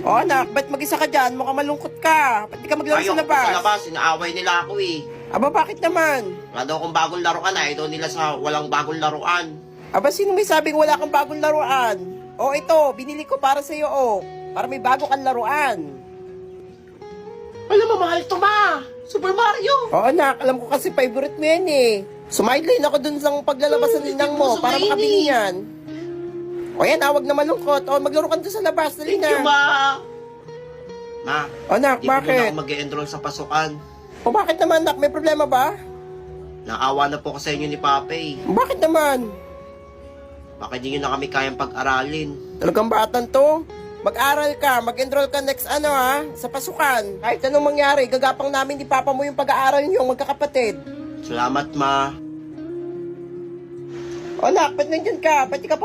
O anak, ba't mag-isa ka dyan? Mukhang malungkot ka. Ba't di ka maglaro Ayaw sa ko sa labas? labas, inaaway nila ako eh. Aba, bakit naman? Wala daw akong bagong laruan, ayaw daw nila sa walang bagong laruan. Aba, sino may sabing wala kang bagong laruan? O ito, binili ko para sa'yo, o. Para may bago kang laruan. Alam mo, mahal to ma! Super Mario! O anak, alam ko kasi favorite mo yan eh. Sumideline ako dun sa paglalabas ng ninang mo gusto para ko yun makabili eh. yan. O yan, awag na malungkot. O, maglaro ka dun sa labas. Dali Thank you, na. ma! Ma, O anak, di pa muna bakit? ako mag-e-enroll sa pasukan. O bakit naman, anak? May problema ba? Naawa na po ko sa inyo ni Papa eh. O, bakit naman? Baka hindi nyo na kami kayang pag-aralin. Talagang batan to. Mag-aral ka, mag-enroll ka next sa pasukan. Kahit anong mangyari, gagapang namin ni Papa mo yung pag-aaral niyo, magkakapatid. Salamat, ma. O anak, ba't nandyan ka? Ba't di ka pa